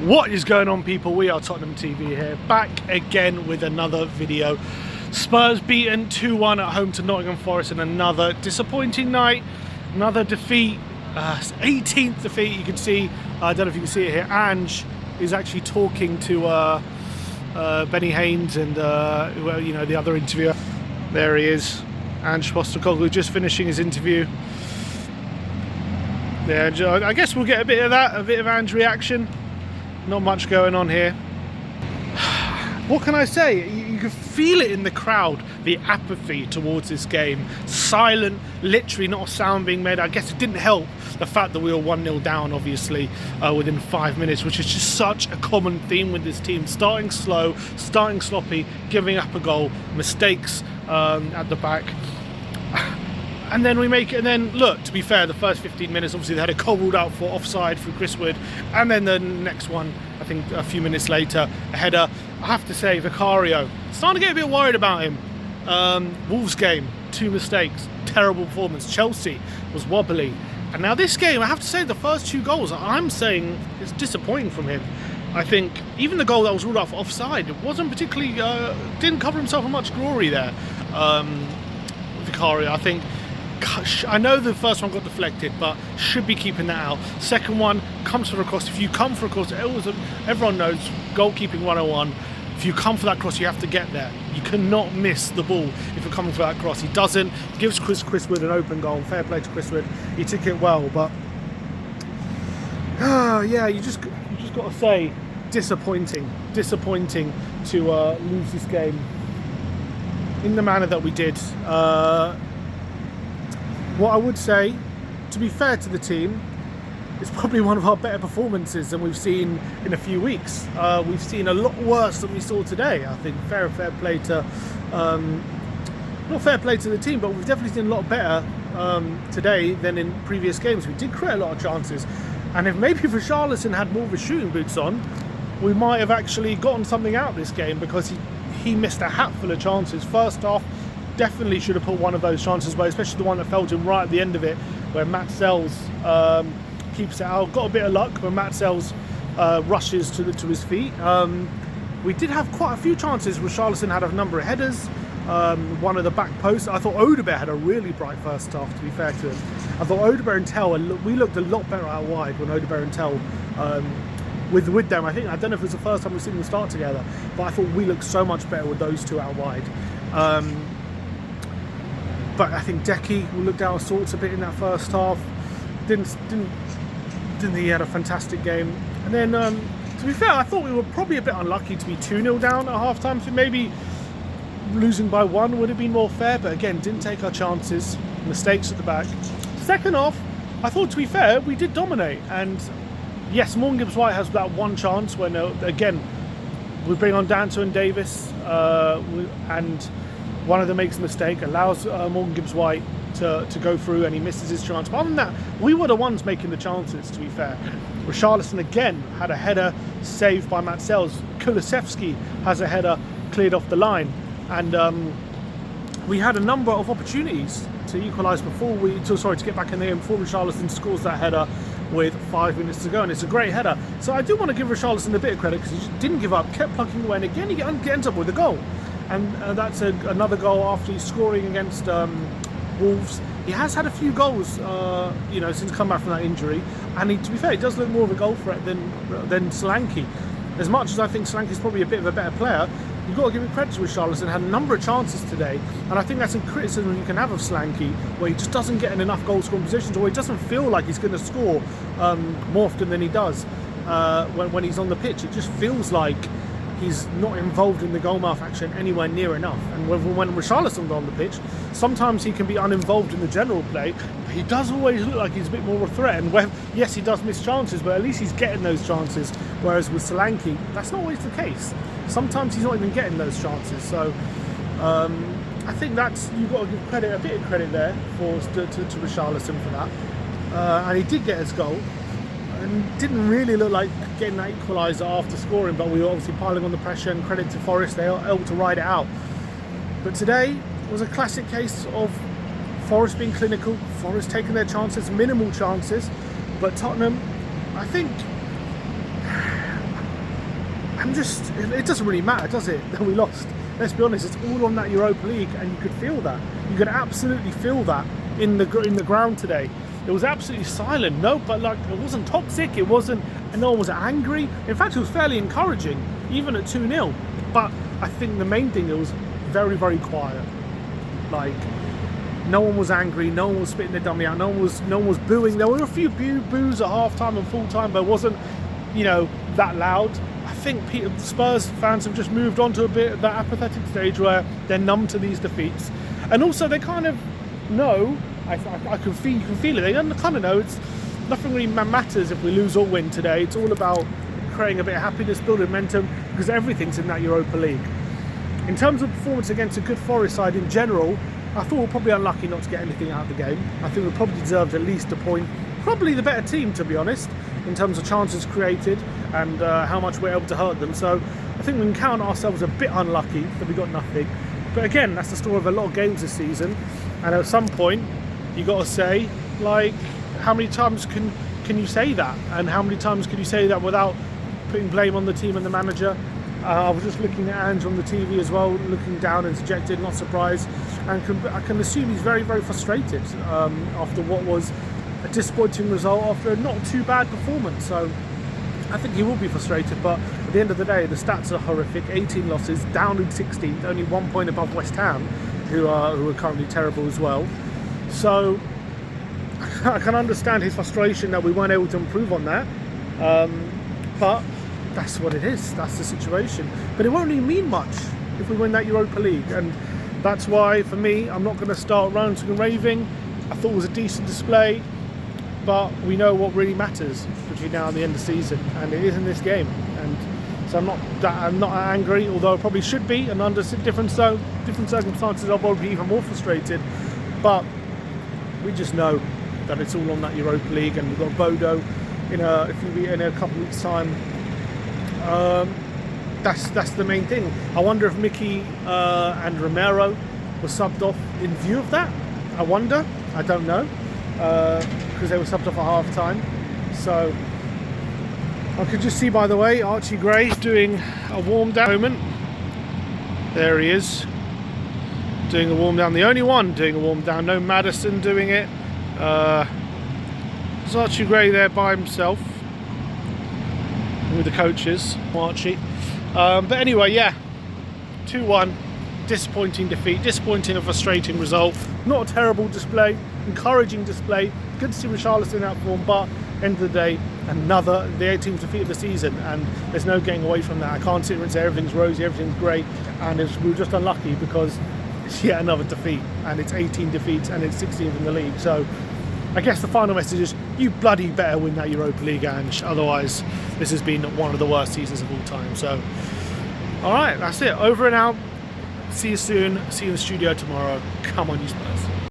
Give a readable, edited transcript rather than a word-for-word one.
What is going on, people? We are Tottenham TV here, back again with another video. Spurs beaten 2-1 at home to Nottingham Forest in another disappointing night, another defeat, 18th defeat. You can see, I don't know if you can see it here, Ange is actually talking to Benny Haynes and well, you know, the other interviewer. There he is, Ange Postecoglou, just finishing his interview. Yeah, I guess we'll get a bit of that, a bit of Ange's reaction. Not much going on here. What can I say? You can feel it in the crowd, the apathy towards this game. Silent, literally not a sound being made. I guess it didn't help the fact that we were 1-0 down, obviously, within 5 minutes, which is just such a common theme with this team. Starting slow, starting sloppy, giving up a goal, mistakes at the back. And then we make it, and then look, to be fair, the first 15 minutes, obviously they had a goal ruled out for offside through Chris Wood, and then the next one, I think a few minutes later, a header. I have to say, Vicario, starting to get a bit worried about him. Wolves game, 2 mistakes, terrible performance. Chelsea was wobbly. And now this game, I have to say, the first 2 goals, I'm saying it's disappointing from him. I think even the goal that was ruled out for offside, it wasn't particularly, didn't cover himself in much glory there. Vicario, I think, I know the first one got deflected, but should be keeping that out. Second one comes for a cross. If you come for a cross, everyone knows goalkeeping 101. If you come for that cross, you have to get there. You cannot miss the ball if you're coming for that cross. He doesn't. Gives Chris Wood an open goal. Fair play to Chris Wood. He took it well, but yeah, you just got to say, disappointing to lose this game in the manner that we did. What I would say, to be fair to the team, it's probably one of our better performances than we've seen in a few weeks. We've seen a lot worse than we saw today. I think fair play to, not fair play to the team, but we've definitely seen a lot better today than in previous games. We did create a lot of chances, and if Richarlison had more of his shooting boots on, we might have actually gotten something out of this game, because he missed a hatful of chances. First half, definitely should have put one of those chances away, especially the one that fell to him right at the end of it, where Matt Sells keeps it out. Got a bit of luck when Matt Sells rushes to his feet. We did have quite a few chances. Richarlison had a number of headers. One of the back posts. I thought Odegaard had a really bright first half, to be fair to him. I thought Odegaard and Tell, we looked a lot better out wide when Odegaard and Tell with them. I don't know if it was the first time we've seen them start together, but I thought we looked so much better with those two out wide. But I think Decky looked out of sorts a bit in that first half. Didn't think he had a fantastic game. And then, to be fair, I thought we were probably a bit unlucky to be 2-0 down at half-time. So maybe losing by 1 would have been more fair. But again, didn't take our chances. Mistakes at the back. Second half, I thought, to be fair, we did dominate. And yes, Morgan Gibbs-White has that one chance when, again, we bring on Danto and Davis, and one of them makes a mistake, allows Morgan Gibbs-White to go through, and he misses his chance. But other than that, we were the ones making the chances, to be fair. Richarlison again had a header saved by Matt Sells. Kulusevski has a header cleared off the line. And we had a number of opportunities to equalise to get back in the game before Richarlison scores that header with 5 minutes to go, and it's a great header. So I do want to give Richarlison a bit of credit, because he just didn't give up, kept plucking away, and again he ends up with a goal. And that's another goal after he's scoring against Wolves. He has had a few goals, since come back from that injury. And to be fair, he does look more of a goal threat than Solanke. As much as I think Solanke's probably a bit of a better player, you've got to give him credit to Richarlison. Had a number of chances today, and I think that's a criticism you can have of Solanke, where he just doesn't get in enough goal-scoring positions, or he doesn't feel like he's going to score more often than he does when he's on the pitch. It just feels like he's not involved in the goalmouth action anywhere near enough. And when Richarlison's on the pitch, sometimes he can be uninvolved in the general play, but he does always look like he's a bit more of a threat. And yes, he does miss chances, but at least he's getting those chances. Whereas with Solanke, that's not always the case. Sometimes he's not even getting those chances. So I think you've got to give a bit of credit there to Richarlison for that. And he did get his goal. And didn't really look like getting that equaliser after scoring, but we were obviously piling on the pressure, and credit to Forest, they were able to ride it out. But today was a classic case of Forest being clinical, Forest taking their chances, minimal chances, but Tottenham, I think, and just it doesn't really matter, does it, that we lost? Let's be honest, it's all on that Europa League, and you could feel that. You could absolutely feel that in the ground today. It was absolutely silent. No, but like it wasn't toxic. It wasn't, and no one was angry. In fact, it was fairly encouraging, even at 2-0. But I think the main thing, it was very, very quiet. Like no one was angry. No one was spitting their dummy out. No one was booing. There were a few boos at half time and full time, but it wasn't, that loud. I think Spurs fans have just moved on to a bit of that apathetic stage where they're numb to these defeats, and also they kind of know. You can feel it. They kind of know it's nothing really matters if we lose or win today. It's all about creating a bit of happiness, building momentum, because everything's in that Europa League. In terms of performance against a good Forest side in general, I thought we were probably unlucky not to get anything out of the game. I think we probably deserved at least a point. Probably the better team, to be honest, in terms of chances created and how much we're able to hurt them. So I think we can count ourselves a bit unlucky that we got nothing. But again, that's the story of a lot of games this season. And at some point, you got to say, like, how many times can you say that? And how many times can you say that without putting blame on the team and the manager? I was just looking at Ange on the TV as well, looking down and dejected, not surprised. And I can assume he's very, very frustrated after what was a disappointing result after a not too bad performance. So I think he will be frustrated, but at the end of the day, the stats are horrific. 18 losses, down in 16th, only 1 point above West Ham, who are currently terrible as well. So I can understand his frustration that we weren't able to improve on that, but that's what it is. That's the situation. But it won't really mean much if we win that Europa League, and that's why, for me, I'm not going to start ranting and raving. I thought it was a decent display, but we know what really matters between now and the end of the season, and it is in this game. And so I'm not angry, although I probably should be, and under different circumstances I'll probably be even more frustrated. But we just know that it's all on that Europa League, and we've got Bodo in a couple of weeks' time. That's the main thing. I wonder if Mickey and Romero were subbed off in view of that. I wonder. I don't know, because they were subbed off at half time. So I could just see, by the way, Archie Gray doing a warm down moment. There he is, doing a warm down. The only one doing a warm down. No Maddison doing it. There's Archie Gray there by himself with the coaches, Archie. But anyway, yeah, 2-1. Disappointing defeat, disappointing and frustrating result. Not a terrible display, encouraging display. Good to see Richarlison out form, but end of the day, the 18th defeat of the season, and there's no getting away from that. I can't sit here and say everything's rosy, everything's great, and we were just unlucky because it's yet another defeat, and it's 18 defeats and it's 16th in the league. So I guess the final message is you bloody better win that Europa League, Ange. Otherwise, this has been one of the worst seasons of all time. So, all right, that's it. Over and out. See you soon. See you in the studio tomorrow. Come on, you Spurs.